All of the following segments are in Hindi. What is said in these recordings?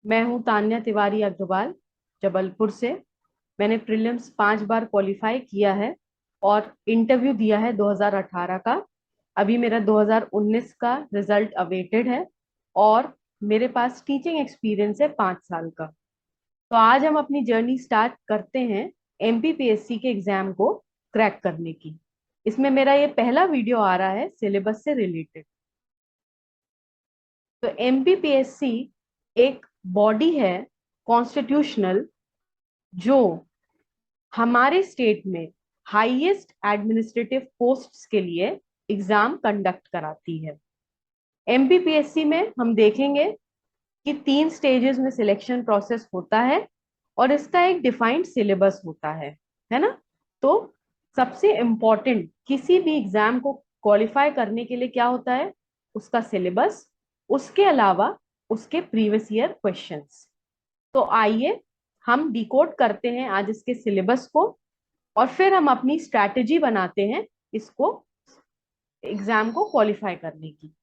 मैं हूँ तान्या तिवारी अग्रवाल, जबलपुर से। मैंने प्रीलिम्स 5 बार क्वालिफाई किया है और इंटरव्यू दिया है 2018 का। अभी मेरा 2019 का रिजल्ट अवेटेड है और मेरे पास टीचिंग एक्सपीरियंस है 5 साल का। तो आज हम अपनी जर्नी स्टार्ट करते हैं एमपीपीएससी के एग्जाम को क्रैक करने की। इसमें मेरा ये पहला वीडियो आ रहा है सिलेबस से रिलेटेड। तो एमपीपीएससी एक बॉडी है कॉन्स्टिट्यूशनल, जो हमारे स्टेट में हाईएस्ट एडमिनिस्ट्रेटिव पोस्ट्स के लिए एग्जाम कंडक्ट कराती है। एमपीपीएससी में हम देखेंगे कि 3 स्टेजेस में सिलेक्शन प्रोसेस होता है और इसका एक डिफाइंड सिलेबस होता है ना। तो सबसे इम्पोर्टेंट किसी भी एग्जाम को क्वालिफाई करने के लिए क्या होता है? उसका सिलेबस, उसके अलावा उसके प्रीवियस ईयर क्वेश्चंस। तो आइए हम डिकोड करते हैं आज इसके सिलेबस को और फिर हम अपनी स्ट्रैटेजी बनाते हैं इसको एग्जाम को क्वालिफाई करने की।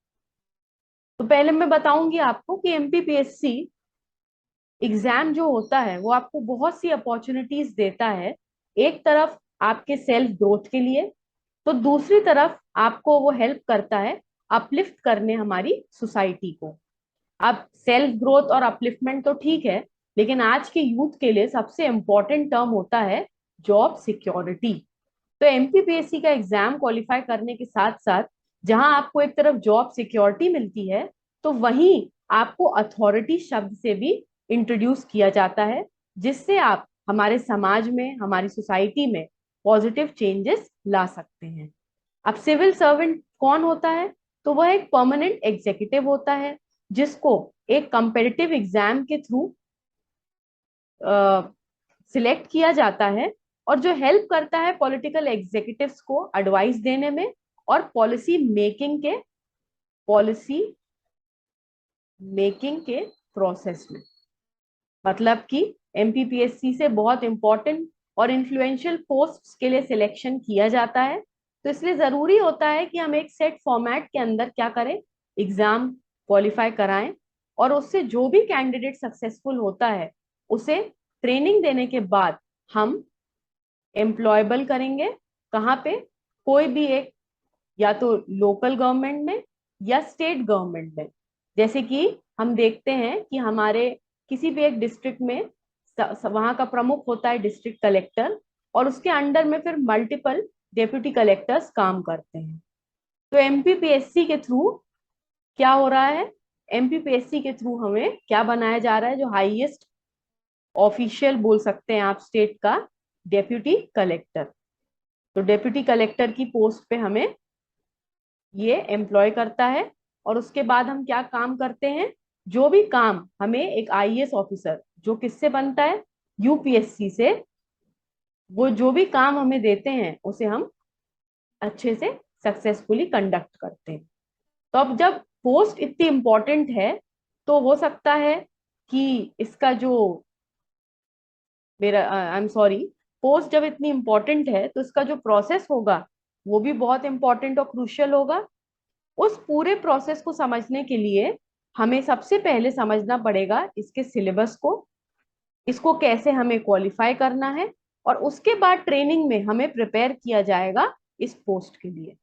तो पहले मैं बताऊंगी आपको कि एमपीपीएससी एग्जाम जो होता है वो आपको बहुत सी अपॉर्चुनिटीज देता है। एक तरफ आपके सेल्फ ग्रोथ के लिए, तो दूसरी तरफ आपको वो हेल्प करता है अपलिफ्ट करने हमारी सोसाइटी को। अब सेल्फ ग्रोथ और अपलिफ्टमेंट तो ठीक है, लेकिन आज के यूथ के लिए सबसे इंपॉर्टेंट टर्म होता है जॉब सिक्योरिटी। तो एमपीपीएससी का एग्जाम क्वालिफाई करने के साथ साथ जहां आपको एक तरफ जॉब सिक्योरिटी मिलती है, तो वहीं आपको अथॉरिटी शब्द से भी इंट्रोड्यूस किया जाता है, जिससे आप हमारे समाज में, हमारी सोसाइटी में पॉजिटिव चेंजेस ला सकते हैं। अब सिविल सर्वेंट कौन होता है? तो वह एक परमानेंट एग्जीक्यूटिव होता है जिसको एक कंपेटिटिव एग्जाम के थ्रू सिलेक्ट किया जाता है और जो हेल्प करता है पॉलिटिकल एग्जीक्यूटिव्स को एडवाइस देने में और पॉलिसी मेकिंग के प्रोसेस में। मतलब कि एमपीपीएससी से बहुत इंपॉर्टेंट और इन्फ्लुएंशियल पोस्ट्स के लिए सिलेक्शन किया जाता है। तो इसलिए जरूरी होता है कि हम एक सेट फॉर्मेट के अंदर क्या करें, एग्जाम क्वालिफाई कराएं और उससे जो भी कैंडिडेट सक्सेसफुल होता है उसे ट्रेनिंग देने के बाद हम एम्प्लॉयबल करेंगे। कहाँ पे? कोई भी एक, या तो लोकल गवर्नमेंट में या स्टेट गवर्नमेंट में। जैसे कि हम देखते हैं कि हमारे किसी भी एक डिस्ट्रिक्ट में वहां का प्रमुख होता है डिस्ट्रिक्ट कलेक्टर, और उसके अंडर में फिर मल्टीपल डेप्यूटी कलेक्टर्स काम करते हैं। तो एमपीपीएससी के थ्रू क्या हो रहा है? एमपीपीएससी के थ्रू हमें क्या बनाया जा रहा है? जो हाईएस्ट ऑफिशियल बोल सकते हैं आप स्टेट का, डेप्यूटी कलेक्टर। तो डेप्यूटी कलेक्टर की पोस्ट पे हमें ये एम्प्लॉय करता है। और उसके बाद हम क्या काम करते हैं? जो भी काम हमें एक आईएएस ऑफिसर, जो किससे बनता है? यूपीएससी से, वो जो भी काम हमें देते हैं उसे हम अच्छे से सक्सेसफुली कंडक्ट करते हैं। तो अब जब पोस्ट इतनी इंपॉर्टेंट है, तो हो सकता है कि इसका जो मेरा आई एम सॉरी, पोस्ट जब इतनी इंपॉर्टेंट है तो इसका जो प्रोसेस होगा वो भी बहुत इंपॉर्टेंट और क्रूशियल होगा। उस पूरे प्रोसेस को समझने के लिए हमें सबसे पहले समझना पड़ेगा इसके सिलेबस को, इसको कैसे हमें क्वालिफाई करना है, और उसके बाद ट्रेनिंग में हमें प्रिपेयर किया जाएगा इस पोस्ट के लिए।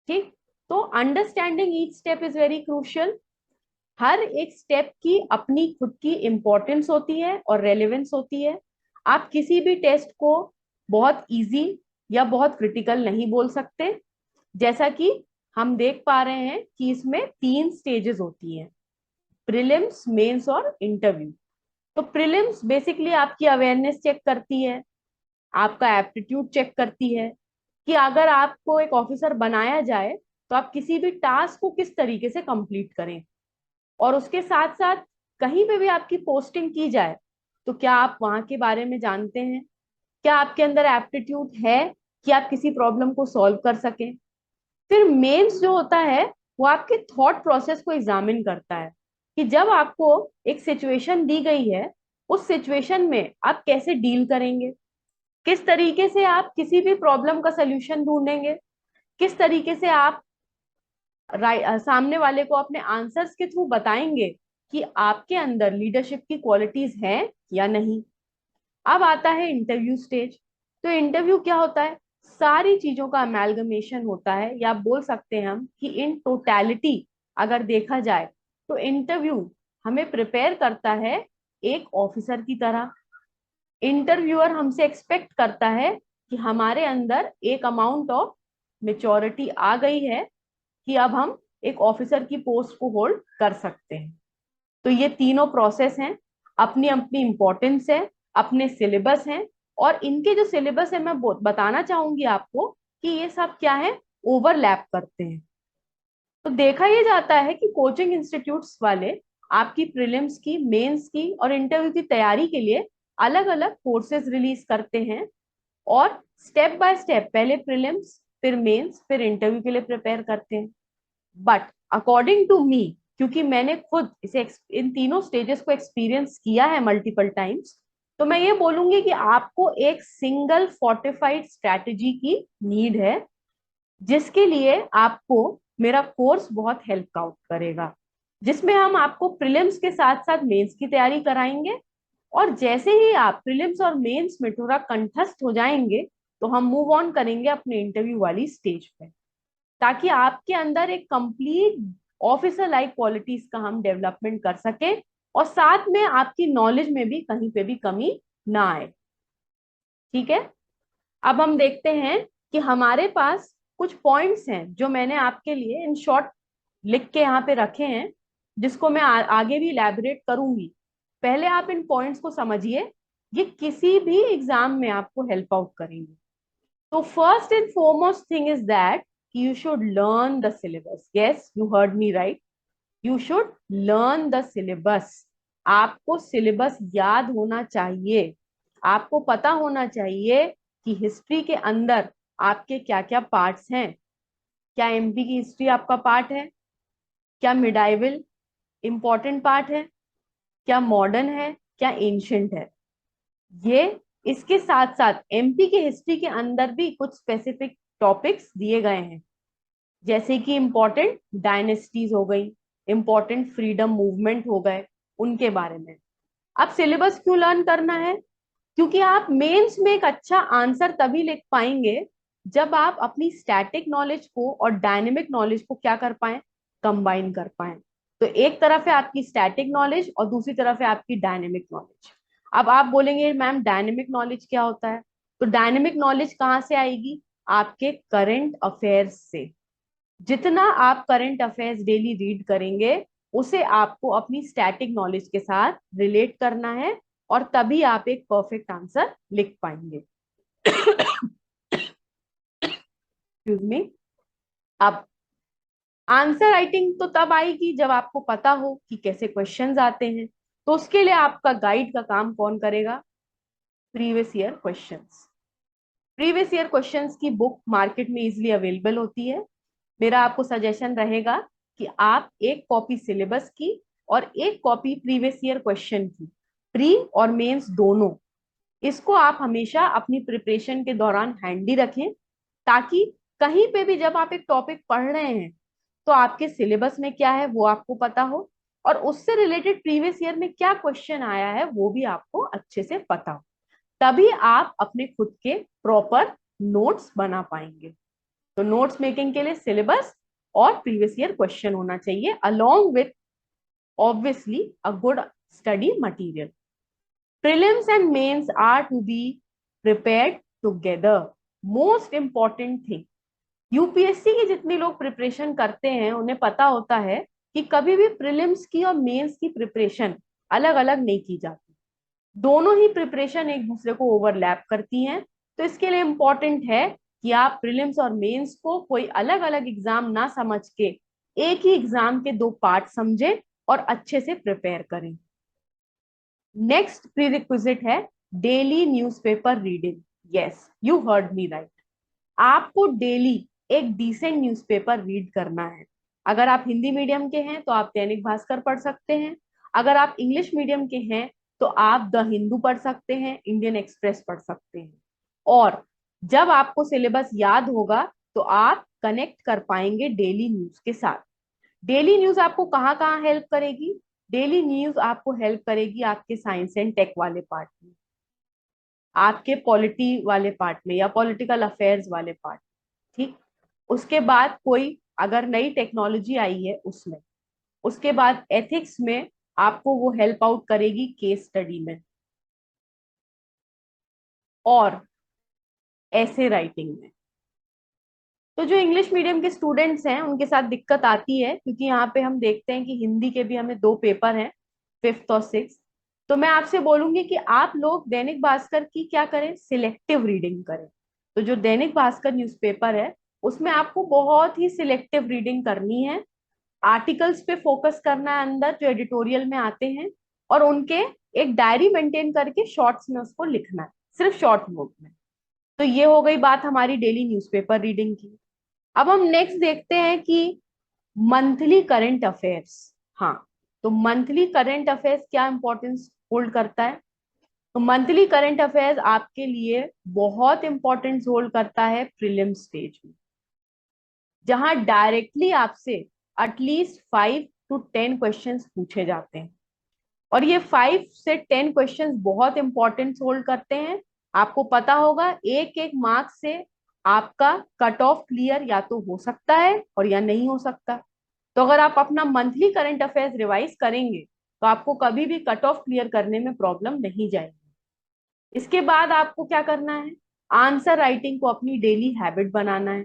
ठीक? तो understanding each step is very crucial. हर एक स्टेप की अपनी खुद की इंपॉर्टेंस होती है और रेलेवेंस होती है। आप किसी भी टेस्ट को बहुत इजी या बहुत क्रिटिकल नहीं बोल सकते। जैसा कि हम देख पा रहे हैं कि इसमें 3 स्टेजेस होती हैं, प्रीलिम्स, मेंस और इंटरव्यू। तो प्रीलिम्स बेसिकली आपकी अवेयरनेस चेक करती है, आपका एप्टीट्यूड चेक करती है कि अगर आपको एक ऑफिसर बनाया जाए तो आप किसी भी टास्क को किस तरीके से कंप्लीट करें। और उसके साथ साथ कहीं पे भी आपकी पोस्टिंग की जाए तो क्या आप वहां के बारे में जानते हैं, क्या आपके अंदर एप्टीट्यूड है कि आप किसी प्रॉब्लम को सॉल्व कर सकें। फिर मेंस जो होता है वो आपके थॉट प्रोसेस को एग्जामिन करता है कि जब आपको एक सिचुएशन दी गई है, उस सिचुएशन में आप कैसे डील करेंगे, किस तरीके से आप किसी भी प्रॉब्लम का सलूशन ढूंढेंगे, किस तरीके से आप सामने वाले को अपने आंसर्स के थ्रू बताएंगे कि आपके अंदर लीडरशिप की क्वालिटीज हैं या नहीं। अब आता है इंटरव्यू स्टेज। तो इंटरव्यू क्या होता है? सारी चीजों का अमेलगमेशन होता है, या आप बोल सकते हैं हम कि इन टोटैलिटी अगर देखा जाए तो इंटरव्यू हमें प्रिपेयर करता है एक ऑफिसर की तरह। इंटरव्यूअर हमसे एक्सपेक्ट करता है कि हमारे अंदर एक अमाउंट ऑफ मेच्योरिटी आ गई है कि अब हम एक ऑफिसर की पोस्ट को होल्ड कर सकते हैं। तो ये तीनों प्रोसेस हैं, अपनी अपनी इंपॉर्टेंस है, अपने सिलेबस हैं, और इनके जो सिलेबस है मैं बताना चाहूंगी आपको कि ये सब क्या है, ओवरलैप करते हैं। तो देखा ये जाता है कि कोचिंग इंस्टीट्यूट्स वाले आपकी प्रीलिम्स की, मेंस की और इंटरव्यू की तैयारी के लिए अलग अलग कोर्सेज रिलीज करते हैं, और स्टेप बाय स्टेप पहले प्रीलिम्स, फिर मेंस, फिर इंटरव्यू के लिए प्रिपेयर करते हैं। बट अकॉर्डिंग टू मी, क्योंकि मैंने खुद इसे इन तीनों स्टेजेस को एक्सपीरियंस किया है मल्टीपल टाइम्स, तो मैं ये बोलूंगी कि आपको एक सिंगल फोर्टिफाइड स्ट्रैटेजी की नीड है, जिसके लिए आपको मेरा कोर्स बहुत हेल्प आउट करेगा, जिसमें हम आपको प्रीलिम्स के साथ साथ मेंस की तैयारी कराएंगे। और जैसे ही आप प्रीलिम्स और मेंस में थोड़ा कंठस्थ हो जाएंगे, तो हम मूव ऑन करेंगे अपने इंटरव्यू वाली स्टेज पे, ताकि आपके अंदर एक कंप्लीट ऑफिसर लाइक क्वालिटीज का हम डेवलपमेंट कर सके, और साथ में आपकी नॉलेज में भी कहीं पे भी कमी ना आए। ठीक है। अब हम देखते हैं कि हमारे पास कुछ पॉइंट्स हैं जो मैंने आपके लिए इन शॉर्ट लिख के यहाँ पे रखे हैं, जिसको मैं आगे भी इलेबोरेट करूंगी। पहले आप इन पॉइंट्स को समझिए, ये किसी भी एग्जाम में आपको हेल्प आउट करेंगे। तो first and foremost thing is that you should learn the syllabus. Yes, you heard me right. You should learn the syllabus. आपको सिलेबस याद होना चाहिए। आपको पता होना चाहिए कि हिस्ट्री के अंदर आपके क्या क्या पार्ट्स हैं। क्या एमपी की हिस्ट्री आपका पार्ट है? क्या मिडाइवल इंपॉर्टेंट पार्ट है? क्या मॉडर्न है? क्या एंशियंट है? ये इसके साथ साथ एमपी की हिस्ट्री के अंदर भी कुछ स्पेसिफिक टॉपिक्स दिए गए हैं, जैसे कि इंपॉर्टेंट डायनेस्टीज हो गई, इंपॉर्टेंट फ्रीडम मूवमेंट हो गए, उनके बारे में। अब सिलेबस क्यों लर्न करना है? क्योंकि आप मेंस में एक अच्छा आंसर तभी लिख पाएंगे जब आप अपनी स्टैटिक नॉलेज को और डायनेमिक नॉलेज को क्या कर पाए, कंबाइन कर पाए। तो एक तरफ है आपकी स्टैटिक नॉलेज और दूसरी तरफ है आपकी डायनेमिक नॉलेज। अब आप बोलेंगे मैम डायनेमिक नॉलेज क्या होता है? तो डायनेमिक नॉलेज कहाँ से आएगी? आपके करंट अफेयर्स से। जितना आप करंट अफेयर्स डेली रीड करेंगे, उसे आपको अपनी स्टैटिक नॉलेज के साथ रिलेट करना है, और तभी आप एक परफेक्ट आंसर लिख पाएंगे। Excuse me. अब आंसर राइटिंग तो तब आएगी जब आपको पता हो कि कैसे क्वेश्चंस आते हैं। तो उसके लिए आपका गाइड का काम कौन करेगा? Previous year questions. Previous year questions की बुक मार्केट में इजीली अवेलेबल होती है। मेरा आपको सजेशन रहेगा कि आप एक कॉपी सिलेबस की और एक कॉपी प्रीवियस ईयर क्वेश्चन की, प्री और मेंस दोनों, इसको आप हमेशा अपनी प्रिपरेशन के दौरान हैंडी रखें, ताकि कहीं पे भी जब आप एक टॉपिक पढ़ रहे हैं तो आपके सिलेबस में क्या है वो आपको पता हो, और उससे रिलेटेड प्रीवियस ईयर में क्या क्वेश्चन आया है वो भी आपको अच्छे से पता हो। तभी आप अपने खुद के प्रॉपर नोट्स बना पाएंगे। तो नोट्स मेकिंग के लिए सिलेबस और प्रीवियस ईयर क्वेश्चन होना चाहिए, along with obviously a good study material. Prelims and mains are to be prepared together. Most important thing, UPSC की जितने लोग प्रिपरेशन करते हैं उन्हें पता होता है कि कभी भी प्रीलिम्स की और मेंस की प्रिपरेशन अलग अलग नहीं की जाती। दोनों ही प्रिपरेशन एक दूसरे को ओवरलैप करती हैं। तो इसके लिए इंपॉर्टेंट है कि आप प्रीलिम्स और मेंस को कोई अलग अलग एग्जाम ना समझ के एक ही एग्जाम के दो पार्ट समझें और अच्छे से प्रिपेयर करें। नेक्स्ट प्रीरिक्विजिट है daily newspaper reading. Yes, you heard me right. आपको डेली एक डिसेंट न्यूज़पेपर रीड करना है। अगर आप हिंदी मीडियम के हैं तो आप दैनिक भास्कर पढ़ सकते हैं। अगर आप इंग्लिश मीडियम के हैं तो आप द हिंदू पढ़ सकते हैं, इंडियन एक्सप्रेस पढ़ सकते हैं। और जब आपको सिलेबस याद होगा तो आप कनेक्ट कर पाएंगे डेली न्यूज के साथ। डेली न्यूज आपको कहाँ कहाँ हेल्प करेगी? डेली न्यूज आपको हेल्प करेगी आपके साइंस एंड टेक वाले पार्ट में, आपके पॉलिटी वाले पार्ट में या पॉलिटिकल अफेयर्स वाले पार्ट, ठीक। उसके बाद कोई अगर नई टेक्नोलॉजी आई है उसमें, उसके बाद एथिक्स में आपको वो हेल्प आउट करेगी केस स्टडी में, और ऐसे राइटिंग में। तो जो इंग्लिश मीडियम के स्टूडेंट्स हैं उनके साथ दिक्कत आती है, क्योंकि यहाँ पे हम देखते हैं कि हिंदी के भी हमें 2 पेपर हैं, फिफ्थ और सिक्स। तो मैं आपसे बोलूंगी कि आप लोग दैनिक भास्कर की क्या करें, सिलेक्टिव रीडिंग करें। तो जो दैनिक भास्कर न्यूज़पेपर है उसमें आपको बहुत ही सिलेक्टिव रीडिंग करनी है, आर्टिकल्स पे फोकस करना है अंदर जो एडिटोरियल में आते हैं, और उनके एक डायरी मेंटेन करके शॉर्ट्स में उसको लिखना है, सिर्फ शॉर्ट नोट में। तो ये हो गई बात हमारी डेली न्यूज़पेपर रीडिंग की। अब हम नेक्स्ट देखते हैं कि मंथली करंट अफेयर्स। हाँ, तो मंथली करंट अफेयर्स क्या इंपॉर्टेंस होल्ड करता है? तो मंथली करंट अफेयर्स आपके लिए बहुत इंपॉर्टेंस होल्ड करता है प्रीलिम स्टेज में, जहां डायरेक्टली आपसे एटलीस्ट 5 to 10 क्वेश्चंस पूछे जाते हैं। और ये 5 से 10 क्वेश्चंस बहुत इंपॉर्टेंस होल्ड करते हैं। आपको पता होगा एक एक मार्क्स से आपका कट ऑफ क्लियर या तो हो सकता है और या नहीं हो सकता। तो अगर आप अपना मंथली करंट अफेयर्स रिवाइज करेंगे तो आपको कभी भी कट ऑफ क्लियर करने में प्रॉब्लम नहीं जाएगी। इसके बाद आपको क्या करना है, आंसर राइटिंग को अपनी डेली हैबिट बनाना है।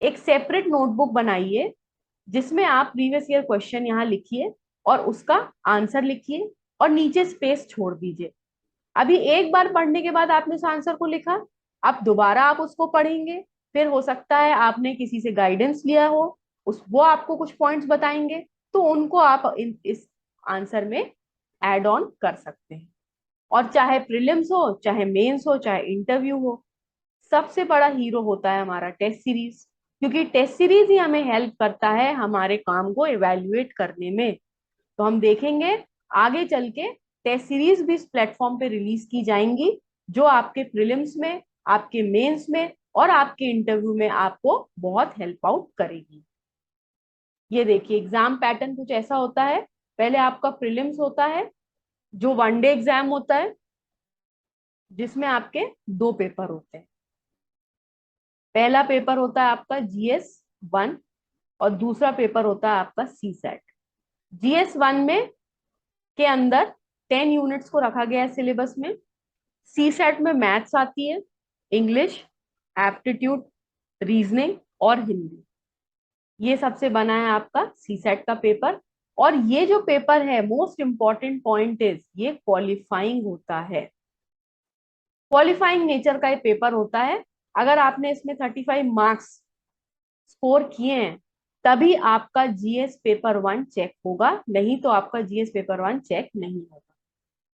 एक सेपरेट नोटबुक बनाइए जिसमें आप प्रीवियस ईयर क्वेश्चन यहाँ लिखिए और उसका आंसर लिखिए और नीचे स्पेस छोड़ दीजिए। अभी एक बार पढ़ने के बाद आपने उस आंसर को लिखा, अब दोबारा आप उसको पढ़ेंगे, फिर हो सकता है आपने किसी से गाइडेंस लिया हो, उस वो आपको कुछ पॉइंट्स बताएंगे, तो उनको आप इस आंसर में ऐड ऑन कर सकते हैं। और चाहे प्रीलिम्स हो, चाहे मेंस हो, चाहे इंटरव्यू हो, सबसे बड़ा हीरो होता है हमारा टेस्ट सीरीज, क्योंकि टेस्ट सीरीज ही हमें हेल्प करता है हमारे काम को इवेल्युएट करने में। तो हम देखेंगे आगे चल के टेस्ट सीरीज भी इस प्लेटफॉर्म पे रिलीज की जाएंगी, जो आपके प्रीलिम्स में, आपके मेंस में और आपके इंटरव्यू में आपको बहुत हेल्प आउट करेगी। ये देखिए एग्जाम पैटर्न कुछ ऐसा होता है। पहले आपका प्रीलिम्स होता है जो 1 डे एग्जाम होता है, जिसमें आपके 2 पेपर होते हैं। पहला पेपर होता है आपका GS 1 और दूसरा पेपर होता है आपका CSAT। GS 1 में के अंदर 10 यूनिट्स को रखा गया है सिलेबस में। CSAT में मैथ्स आती है, इंग्लिश, एप्टीट्यूड, रीजनिंग और हिंदी। ये सबसे बना है आपका CSAT का पेपर। और ये जो पेपर है, मोस्ट इंपॉर्टेंट पॉइंट इज, ये क्वालिफाइंग होता है। क्वालिफाइंग नेचर का ये पेपर होता है। अगर आपने इसमें 35 मार्क्स स्कोर किए हैं तभी आपका GS पेपर 1 चेक होगा, नहीं तो आपका GS पेपर 1 चेक नहीं होगा।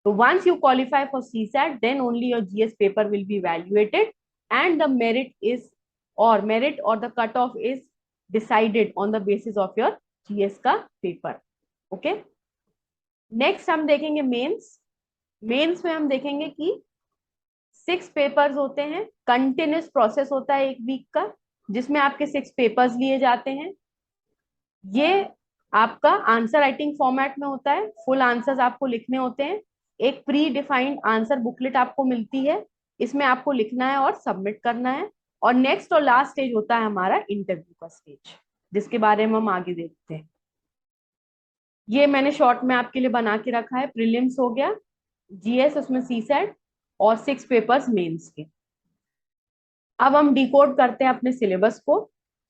So once you qualify for CSAT, then only your GS paper will be evaluated, and the merit or the cutoff is decided on the basis of your GS का पेपर। ओके, नेक्स्ट हम देखेंगे मेंस। मेंस में हम देखेंगे कि 6 पेपर्स होते हैं, कंटिन्यूस प्रोसेस होता है 1 वीक का, जिसमें आपके 6 पेपर्स लिए जाते हैं। ये आपका आंसर राइटिंग फॉर्मेट में होता है, फुल आंसर्स आपको लिखने होते हैं। एक प्री डिफाइंड आंसर बुकलेट आपको मिलती है, इसमें आपको लिखना है और सबमिट करना है। और नेक्स्ट और लास्ट स्टेज होता है हमारा इंटरव्यू का स्टेज, जिसके बारे में हम आगे देखते हैं। ये मैंने शॉर्ट में आपके लिए बना के रखा है। प्रीलिम्स हो गया, GS, उसमें CSAT और 6 पेपर्स मेंस के। अब हम डिकोड करते हैं अपने सिलेबस को।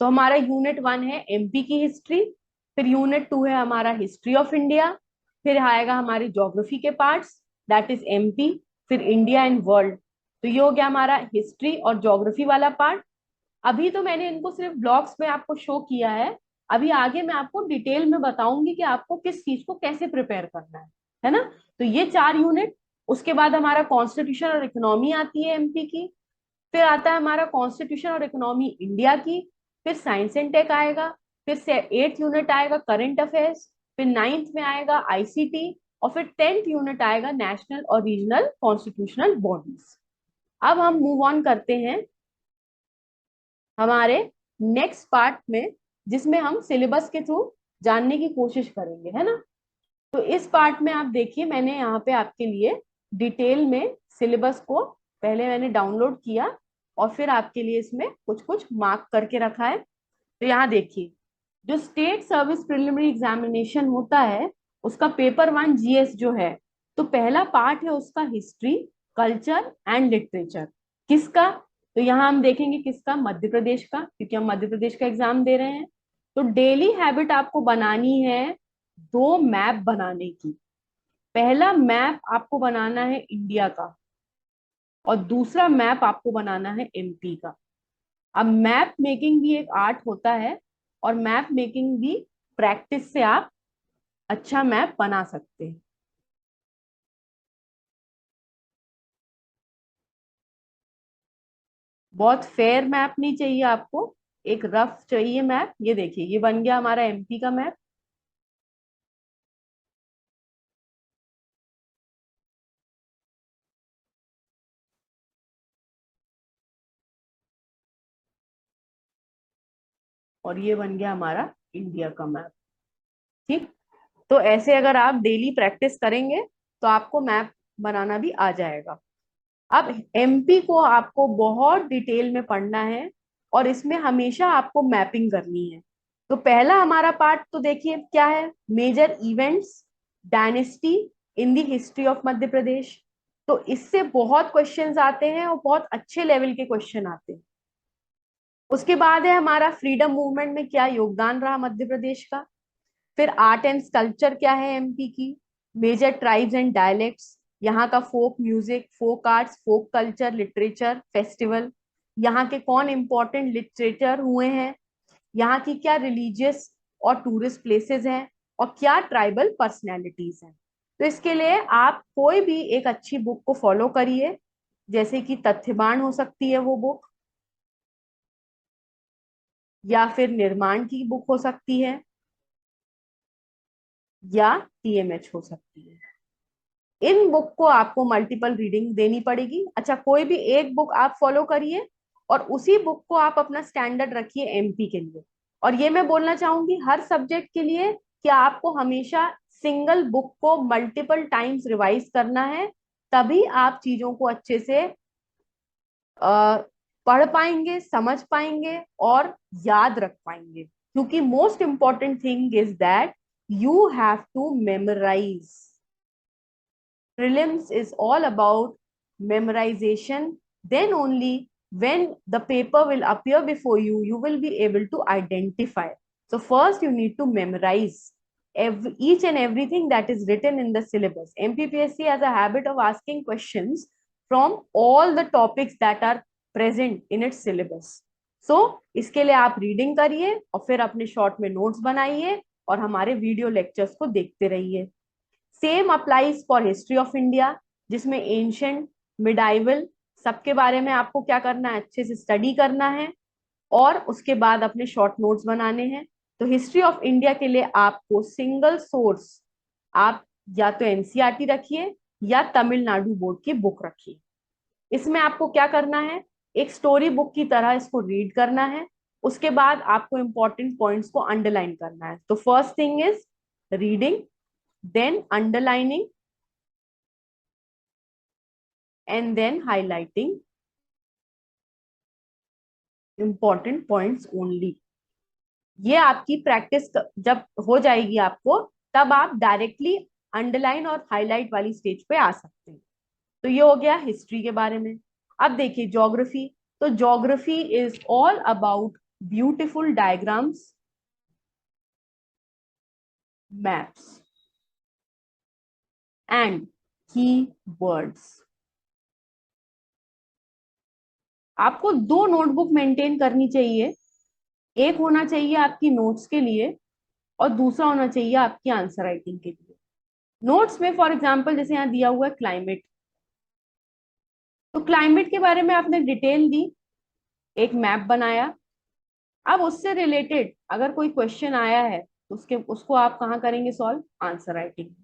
तो हमारा यूनिट 1 है MP की हिस्ट्री, फिर यूनिट 2 है हमारा हिस्ट्री ऑफ इंडिया, फिर आएगा हमारी ज्योग्राफी के पार्ट्स, दैट इज MP, फिर इंडिया एंड वर्ल्ड। तो ये हो गया हमारा हिस्ट्री और ज्योग्राफी वाला पार्ट। अभी तो मैंने इनको सिर्फ ब्लॉक्स में आपको शो किया है, अभी आगे मैं आपको डिटेल में बताऊंगी कि आपको किस चीज को कैसे प्रिपेयर करना है ना। तो ये 4 यूनिट। उसके बाद हमारा कॉन्स्टिट्यूशन और इकोनॉमी आती है MP की, फिर आता है हमारा कॉन्स्टिट्यूशन और इकोनॉमी इंडिया की, फिर साइंस एंड टेक आएगा, फिर से 8th यूनिट आएगा करंट अफेयर्स, फिर 9th में आएगा ICT, और फिर 10th यूनिट आएगा नेशनल और रीजनल कॉन्स्टिट्यूशनल बॉडीज। अब हम मूव ऑन करते हैं हमारे नेक्स्ट पार्ट में, जिसमें हम सिलेबस के थ्रू जानने की कोशिश करेंगे, है ना। तो इस पार्ट में आप देखिए, मैंने यहाँ पे आपके लिए डिटेल में सिलेबस को पहले मैंने डाउनलोड किया और फिर आपके लिए इसमें कुछ कुछ मार्क करके रखा है। तो यहाँ देखिए, जो स्टेट सर्विस प्रिलिमिनरी एग्जामिनेशन होता है उसका पेपर 1 जीएस जो है, तो पहला पार्ट है उसका हिस्ट्री, कल्चर एंड लिटरेचर। किसका? तो यहाँ हम देखेंगे किसका, मध्य प्रदेश का, क्योंकि हम मध्य प्रदेश का एग्जाम दे रहे हैं। तो डेली हैबिट आपको बनानी है 2 मैप बनाने की। पहला मैप आपको बनाना है इंडिया का और दूसरा मैप आपको बनाना है एमपी का। अब मैप मेकिंग भी एक आर्ट होता है और मैप मेकिंग भी प्रैक्टिस से आप अच्छा मैप बना सकते हैं। बहुत फेयर मैप नहीं चाहिए आपको, एक रफ चाहिए मैप। ये देखिए, ये बन गया हमारा एमपी का मैप। और ये बन गया हमारा इंडिया का मैप। ठीक। तो ऐसे अगर आप डेली प्रैक्टिस करेंगे तो आपको मैप बनाना भी आ जाएगा। अब एमपी को आपको बहुत डिटेल में पढ़ना है और इसमें हमेशा आपको मैपिंग करनी है। तो पहला हमारा पार्ट तो देखिए क्या है, major events dynasty in the history of Madhya Pradesh. तो इससे बहुत क्वेश्चंस आते हैं और बहुत अच्छे लेवल के क्वेश्चन आते हैं। उसके बाद है हमारा फ्रीडम मूवमेंट में क्या योगदान रहा मध्य प्रदेश का। फिर आर्ट एंड स्कल्पचर क्या है एमपी की, मेजर ट्राइब्स एंड डायलेक्ट्स, यहाँ का folk music, folk arts, folk culture, literature, festival, यहाँ के कौन इंपॉर्टेंट लिटरेचर हुए हैं, यहाँ की क्या रिलीजियस और टूरिस्ट प्लेसेस हैं, और क्या ट्राइबल पर्सनैलिटीज हैं। तो इसके लिए आप कोई भी एक अच्छी बुक को फॉलो करिए, जैसे कि तथ्यबाण हो सकती है वो बुक, या फिर निर्माण की बुक हो सकती है, या टीएमएच हो सकती है। इन बुक को आपको मल्टीपल रीडिंग देनी पड़ेगी। अच्छा, कोई भी एक बुक आप फॉलो करिए और उसी बुक को आप अपना स्टैंडर्ड रखिए एमपी के लिए। और ये मैं बोलना चाहूंगी हर सब्जेक्ट के लिए कि आपको हमेशा सिंगल बुक को मल्टीपल टाइम्स रिवाइज करना है, तभी आप चीजों को अच्छे से अ, पढ़ पाएंगे, समझ पाएंगे और याद रख पाएंगे। क्योंकि most important thing is that you have to memorise. Prelims is all about memorization. Then only when the paper will appear before you, you will be able to identify. So first you need to memorize each and everything that is written in the syllabus. MPPSC has a habit of asking questions from all the topics that are present in its syllabus. So इसके लिए आप रीडिंग करिए और फिर अपने शॉर्ट में नोट्स बनाइए और हमारे वीडियो लेक्चर्स को देखते रहिए। Same applies for history of India, जिसमें एंशंट, मिडाइवल, सबके बारे में आपको क्या करना है, अच्छे से स्टडी करना है और उसके बाद अपने शॉर्ट नोट्स बनाने हैं। तो हिस्ट्री ऑफ इंडिया के लिए आपको सिंगल सोर्स, आप या तो एनसीईआरटी रखिए या तमिलनाडु बोर्ड की बुक रखिए। इसमें आपको क्या करना है, एक स्टोरी बुक की तरह इसको रीड करना है। उसके बाद आपको इंपॉर्टेंट पॉइंट्स को अंडरलाइन करना है। तो first thing is reading, then underlining, and then highlighting important points only। ये आपकी प्रैक्टिस जब हो जाएगी आपको, तब आप डायरेक्टली अंडरलाइन और हाईलाइट वाली स्टेज पे आ सकते हैं। तो ये हो गया हिस्ट्री के बारे में। अब देखिए ज्योग्राफी। तो geography is all about beautiful diagrams, maps and की वर्ड्स। आपको 2 नोटबुक मेंटेन करनी चाहिए। एक होना चाहिए आपकी नोट्स के लिए और दूसरा होना चाहिए आपकी आंसर राइटिंग के लिए। नोट्स में फॉर एग्जांपल जैसे यहाँ दिया हुआ है क्लाइमेट, तो क्लाइमेट के बारे में आपने डिटेल दी, एक मैप बनाया। अब उससे रिलेटेड अगर कोई क्वेश्चन आया है तो उसको आप कहाँ करेंगे सॉल्व, आंसर राइटिंग।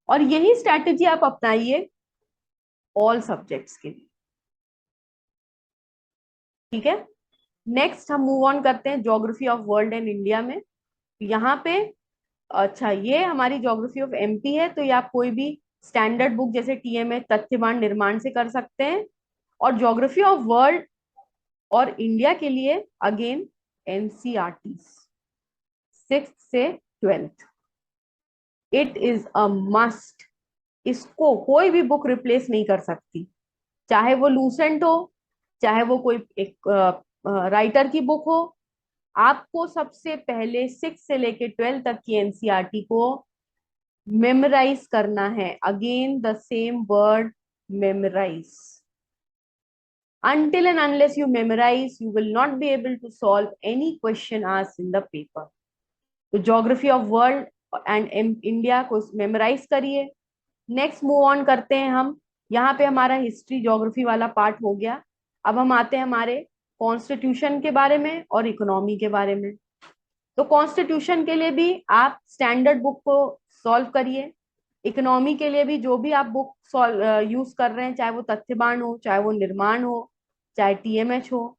और यही स्ट्रैटेजी आप अपनाइए ऑल सब्जेक्ट्स के लिए। ठीक है। नेक्स्ट हम मूव ऑन करते हैं geography of world and India में। यहाँ पे अच्छा, ये हमारी ज्योग्राफी ऑफ एमपी है, तो ये आप कोई भी स्टैंडर्ड बुक जैसे टीएमए तथ्यवान निर्माण से कर सकते हैं। और ज्योग्राफी ऑफ वर्ल्ड और इंडिया के लिए अगेन एनसीईआरटी 6th से 12th, it is a must. इसको कोई भी बुक रिप्लेस नहीं कर सकती, चाहे वो लूसेंट हो, चाहे वो कोई एक राइटर की बुक हो। आपको सबसे पहले 6 से लेके 12 तक की एनसीईआरटी को मेमोराइज करना है। Again the same word, memorise. Until and unless you memorize, you will not be able to solve any question asked in the paper. तो geography of world and India को मेमोराइज करिए। नेक्स्ट मूव ऑन करते हैं हम। यहाँ पे हमारा हिस्ट्री ज्योग्राफी वाला पार्ट हो गया। अब हम आते हैं हमारे कॉन्स्टिट्यूशन के बारे में और इकोनॉमी के बारे में। तो कॉन्स्टिट्यूशन के लिए भी आप स्टैंडर्ड बुक को सॉल्व करिए। इकोनॉमी के लिए भी जो भी आप बुक यूज कर रहे हैं, चाहे वो तथ्यवान हो, चाहे वो निर्माण हो, चाहे टीएमएच हो,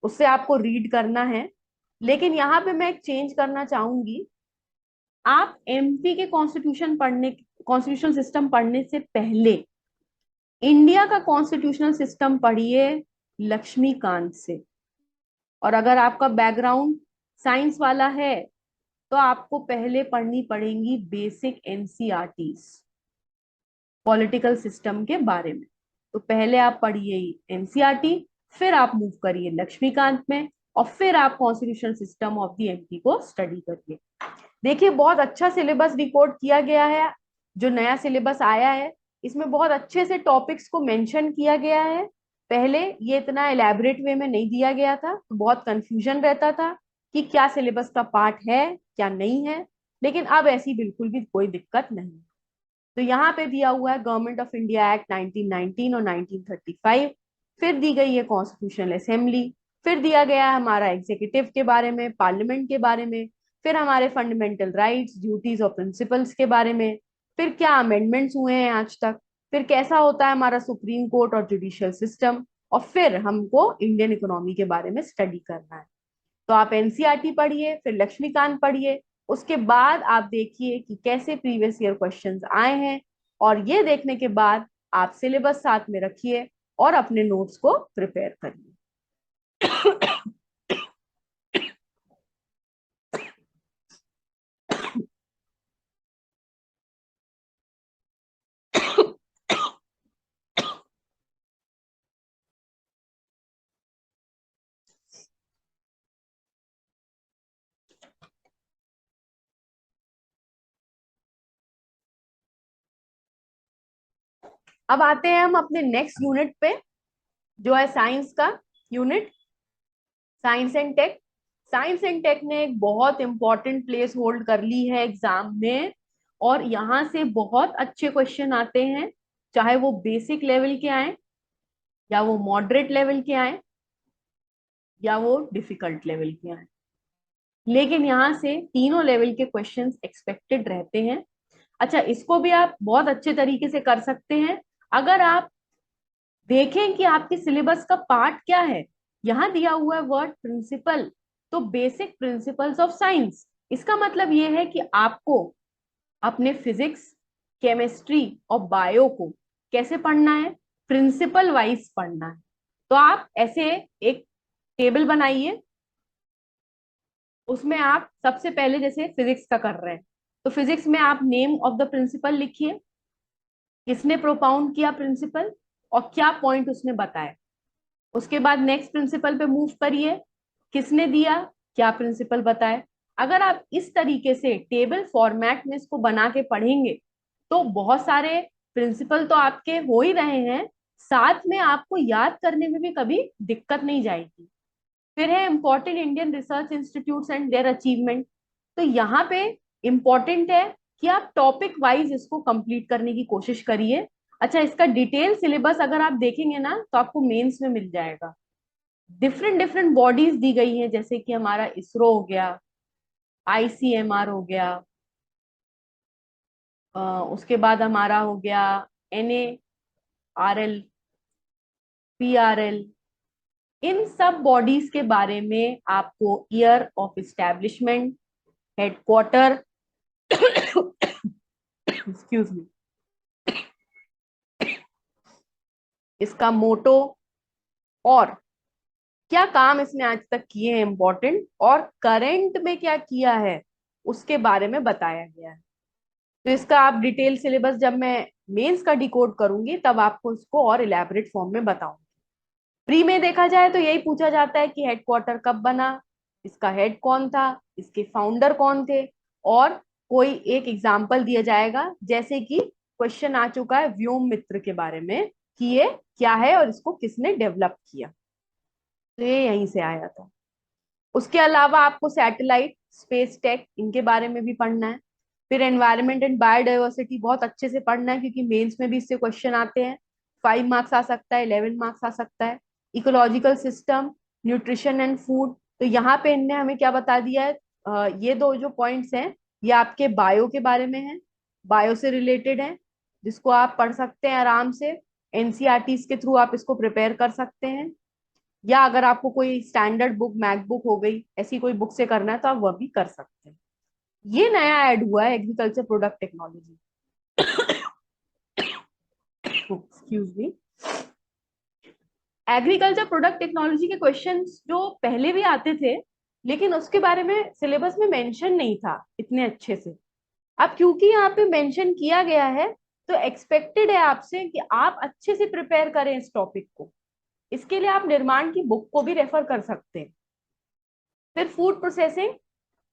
उससे आपको रीड करना है। लेकिन यहाँ पे मैं एक चेंज करना चाहूंगी। आप एमपी के कॉन्स्टिट्यूशनल सिस्टम पढ़ने से पहले इंडिया का कॉन्स्टिट्यूशनल सिस्टम पढ़िए लक्ष्मीकांत से। और अगर आपका बैकग्राउंड साइंस वाला है तो आपको पहले पढ़नी पड़ेंगी बेसिक एनसीईआरटीज पॉलिटिकल सिस्टम के बारे में। तो पहले आप पढ़िए एनसीईआरटी, फिर आप मूव करिए लक्ष्मीकांत में, और फिर आप constitutional system of the MP को स्टडी करिए। देखिए, बहुत अच्छा सिलेबस रिकॉर्ड किया गया है। जो नया सिलेबस आया है इसमें बहुत अच्छे से टॉपिक्स को मेंशन किया गया है। पहले ये इतना एलैबोरेट वे में नहीं दिया गया था, तो बहुत कंफ्यूजन रहता था कि क्या सिलेबस का पार्ट है क्या नहीं है। लेकिन अब ऐसी बिल्कुल भी कोई दिक्कत नहीं। तो यहाँ पे दिया हुआ है गवर्नमेंट ऑफ इंडिया एक्ट 1919 और 1935, फिर दी गई है कॉन्स्टिट्यूशनल असेंबली, फिर दिया गया है हमारा एग्जीक्यूटिव के बारे में, पार्लियामेंट के बारे में, फिर हमारे फंडामेंटल राइट्स, ड्यूटीज और प्रिंसिपल्स के बारे में, फिर क्या अमेंडमेंट्स हुए हैं आज तक, फिर कैसा होता है हमारा सुप्रीम कोर्ट और जुडिशियल सिस्टम, और फिर हमको इंडियन इकोनॉमी के बारे में स्टडी करना है। तो आप एनसीईआरटी पढ़िए, फिर लक्ष्मीकांत पढ़िए। उसके बाद आप देखिए कि कैसे प्रीवियस ईयर क्वेश्चंस आए हैं, और ये देखने के बाद आप सिलेबस साथ में रखिए और अपने नोट्स को प्रिपेयर करिए। अब आते हैं हम अपने नेक्स्ट यूनिट पे, जो है साइंस का unit, science and tech. Science and tech ने एक बहुत इंपॉर्टेंट प्लेस होल्ड कर ली है एग्जाम में, और यहाँ से बहुत अच्छे क्वेश्चन आते हैं, चाहे वो बेसिक लेवल के आए, या वो मॉडरेट लेवल के आए, या वो डिफिकल्ट लेवल के आए। लेकिन यहाँ से तीनों लेवल के क्वेश्चंस एक्सपेक्टेड रहते हैं। अच्छा, इसको भी आप बहुत अच्छे तरीके से कर सकते हैं अगर आप देखें कि आपके सिलेबस का पार्ट क्या है। यहाँ दिया हुआ है वर्ड प्रिंसिपल, तो बेसिक प्रिंसिपल्स ऑफ साइंस, इसका मतलब ये है कि आपको अपने फिजिक्स, केमिस्ट्री और बायो को कैसे पढ़ना है, प्रिंसिपल वाइज पढ़ना है। तो आप ऐसे एक टेबल बनाइए, उसमें आप सबसे पहले जैसे फिजिक्स का कर रहे हैं, तो फिजिक्स में आप नेम ऑफ द प्रिंसिपल लिखिए, किसने प्रोपाउंड किया प्रिंसिपल और क्या पॉइंट उसने बताया। उसके बाद नेक्स्ट प्रिंसिपल पे मूव करिए, किसने दिया, क्या प्रिंसिपल बताए। अगर आप इस तरीके से टेबल फॉर्मेट में इसको बना के पढ़ेंगे तो बहुत सारे प्रिंसिपल तो आपके हो ही रहे हैं, साथ में आपको याद करने में भी कभी दिक्कत नहीं जाएगी। फिर है important Indian research institutes and their achievement. तो यहाँ पे इंपॉर्टेंट है कि आप टॉपिक वाइज इसको कंप्लीट करने की कोशिश करिए। अच्छा, इसका डिटेल सिलेबस अगर आप देखेंगे ना तो आपको मेंस में मिल जाएगा। डिफरेंट डिफरेंट बॉडीज दी गई हैं, जैसे कि हमारा इसरो हो गया, आईसीएमआर हो गया, उसके बाद हमारा हो गया NARL, PRL। इन सब बॉडीज के बारे में आपको year of establishment, headquarter, excuse me. इसका मोटो और क्या काम इसने आज तक किए हैं इंपॉर्टेंट, और करंट में क्या किया है उसके बारे में बताया गया है। तो इसका आप डिटेल सिलेबस जब मैं मेंस का डिकोड करूंगी तब आपको इसको और इलेबोरेट फॉर्म में बताऊंगी। प्री में देखा जाए तो यही पूछा जाता है कि हेडक्वार्टर कब बना, इसका हेड कौन था, इसके फाउंडर कौन थे, और कोई एक एग्जाम्पल दिया जाएगा। जैसे कि क्वेश्चन आ चुका है व्योम मित्र के बारे में कि ये क्या है और इसको किसने डेवलप किया, तो ये यहीं से आया था। उसके अलावा आपको सैटेलाइट, स्पेस टेक, इनके बारे में भी पढ़ना है। फिर एनवायरनमेंट एंड बायोडाइवर्सिटी बहुत अच्छे से पढ़ना है क्योंकि मेंस में भी इससे क्वेश्चन आते हैं। 5 मार्क्स आ सकता है, 11 मार्क्स आ सकता है। Ecological system, nutrition and food, तो यहाँ पे इनने हमें क्या बता दिया है, ये दो जो पॉइंट्स हैं ये आपके बायो के बारे में है, बायो से रिलेटेड है, जिसको आप पढ़ सकते हैं आराम से। एनसीईआरटी के थ्रू आप इसको प्रिपेयर कर सकते हैं, या अगर आपको कोई स्टैंडर्ड बुक, मैकबुक हो गई, ऐसी कोई बुक से करना है तो आप वह भी कर सकते हैं। ये नया ऐड हुआ है agriculture product technology. Excuse me. Agriculture product technology के क्वेश्चंस जो पहले भी आते थे लेकिन उसके बारे में सिलेबस में मेंशन नहीं था इतने अच्छे से। अब क्योंकि यहाँ पे मेंशन किया गया है तो एक्सपेक्टेड है आपसे कि आप अच्छे से प्रिपेयर करें इस टॉपिक को। इसके लिए आप निर्माण की बुक को भी रेफर कर सकते हैं। फिर फूड प्रोसेसिंग,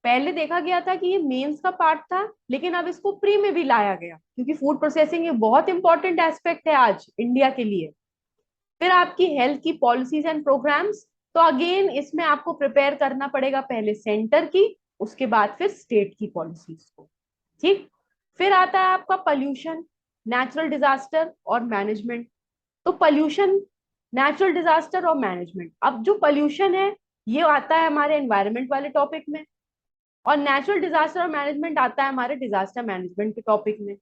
पहले देखा गया था कि ये मेंस का पार्ट था लेकिन अब इसको प्री में भी लाया गया क्योंकि फूड प्रोसेसिंग ये बहुत इंपॉर्टेंट एस्पेक्ट है आज इंडिया के लिए। फिर आपकी हेल्थ की पॉलिसीज एंड प्रोग्राम्स, तो अगेन इसमें आपको प्रिपेयर करना पड़ेगा पहले सेंटर की, उसके बाद फिर स्टेट की पॉलिसीज को। ठीक। फिर आता है आपका पॉल्यूशन, नेचुरल डिजास्टर और मैनेजमेंट। तो पॉल्यूशन, नेचुरल डिजास्टर और मैनेजमेंट, अब जो पॉल्यूशन है ये आता है हमारे एनवायरमेंट वाले टॉपिक में, और नेचुरल डिजास्टर और मैनेजमेंट आता है हमारे डिजास्टर मैनेजमेंट के टॉपिक में।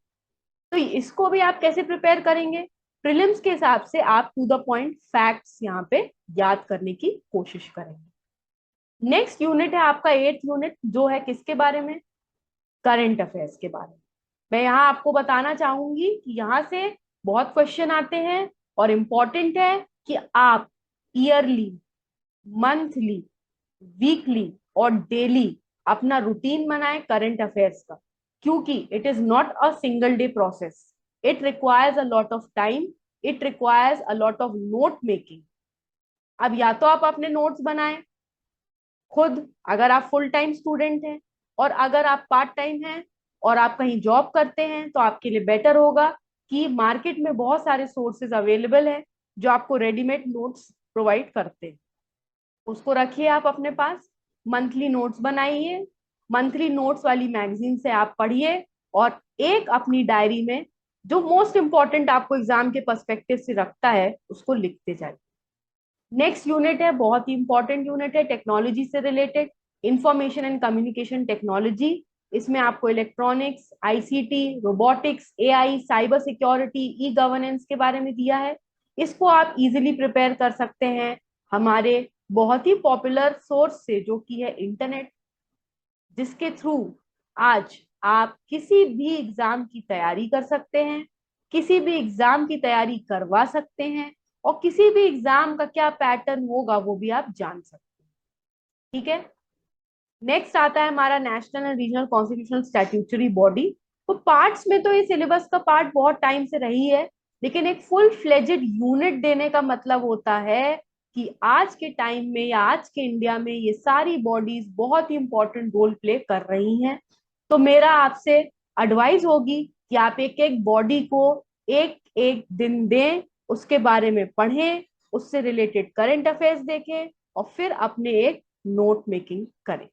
तो इसको भी आप कैसे प्रिपेयर करेंगे, प्रीलिम्स के हिसाब से आप टू द पॉइंट फैक्ट्स यहाँ पे याद करने की कोशिश करेंगे। नेक्स्ट यूनिट है आपका 8th यूनिट, जो है किसके बारे में, करंट अफेयर्स के बारे में। मैं यहाँ आपको बताना चाहूंगी कि यहाँ से बहुत क्वेश्चन आते हैं और इम्पोर्टेंट है कि आप ईयरली, मंथली, वीकली और डेली अपना रूटीन बनाएं करंट अफेयर्स का, क्योंकि it is not a single day process, it requires a lot of time, it requires a lot of note making. अब या तो आप अपने नोट्स बनाएं खुद अगर आप फुल टाइम स्टूडेंट हैं, और अगर आप पार्ट टाइम हैं और आप कहीं जॉब करते हैं तो आपके लिए बेटर होगा कि मार्केट में बहुत सारे सोर्सेज अवेलेबल है जो आपको रेडीमेड नोट्स प्रोवाइड करते हैं, उसको रखिए आप अपने पास। मंथली नोट्स बनाइए, मंथली नोट्स वाली मैगजीन से आप पढ़िए, और एक अपनी डायरी में जो मोस्ट इंपॉर्टेंट आपको एग्जाम के पर्सपेक्टिव से रखता है उसको लिखते जाइए। नेक्स्ट यूनिट है, बहुत ही इंपॉर्टेंट यूनिट है, टेक्नोलॉजी से related, information and communication technology. इसमें आपको electronics, ICT, robotics, AI, cyber security, e governance के बारे में दिया है। इसको आप इजीली प्रिपेयर कर सकते हैं हमारे बहुत ही पॉपुलर सोर्स से जो कि है इंटरनेट, जिसके थ्रू आज आप किसी भी एग्जाम की तैयारी कर सकते हैं, किसी भी एग्जाम की तैयारी करवा सकते हैं, और किसी भी एग्जाम का क्या पैटर्न होगा वो भी आप जान सकते हैं। ठीक है। नेक्स्ट आता है हमारा national and regional constitutional statutory body. तो पार्ट्स में तो ये सिलेबस का पार्ट बहुत टाइम से रही है, लेकिन एक फुल फ्लेजेड यूनिट देने का मतलब होता है कि आज के टाइम में या आज के इंडिया में ये सारी बॉडीज बहुत ही इंपॉर्टेंट रोल प्ले कर रही हैं। तो मेरा आपसे एडवाइस होगी कि आप एक एक बॉडी को एक एक दिन दें, उसके बारे में पढ़ें, उससे रिलेटेड करंट अफेयर्स देखें, और फिर अपने एक नोट मेकिंग करें।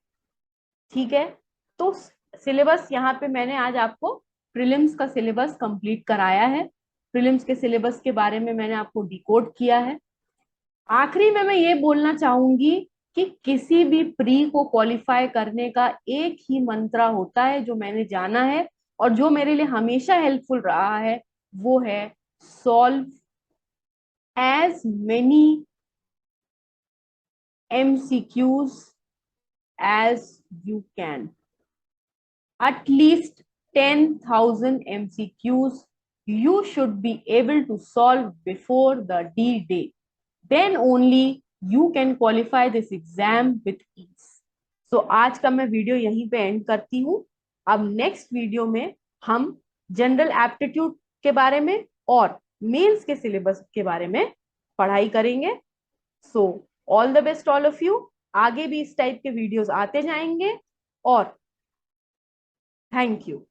ठीक है। तो सिलेबस यहाँ पे मैंने आज आपको प्रीलिम्स का सिलेबस कंप्लीट कराया है, प्रीलिम्स के सिलेबस के बारे में मैंने आपको डिकोड किया है। आखिरी में मैं ये बोलना चाहूंगी कि किसी भी प्री को क्वालिफाई करने का एक ही मंत्र होता है जो मैंने जाना है और जो मेरे लिए हमेशा हेल्पफुल रहा है, वो है solve as many MCQs as you can. at least 10,000 MCQs you should be able to solve before the D day. Then only you can qualify this exam with ease. So आज का मैं वीडियो यहीं पे एंड करती हूँ. अब नेक्स्ट वीडियो में हम जनरल एप्टीट्यूड के बारे में और मेंस के सिलेबस के बारे में पढ़ाई करेंगे. So all the best all of you. आगे भी इस टाइप के वीडियोस आते जाएंगे और थैंक यू.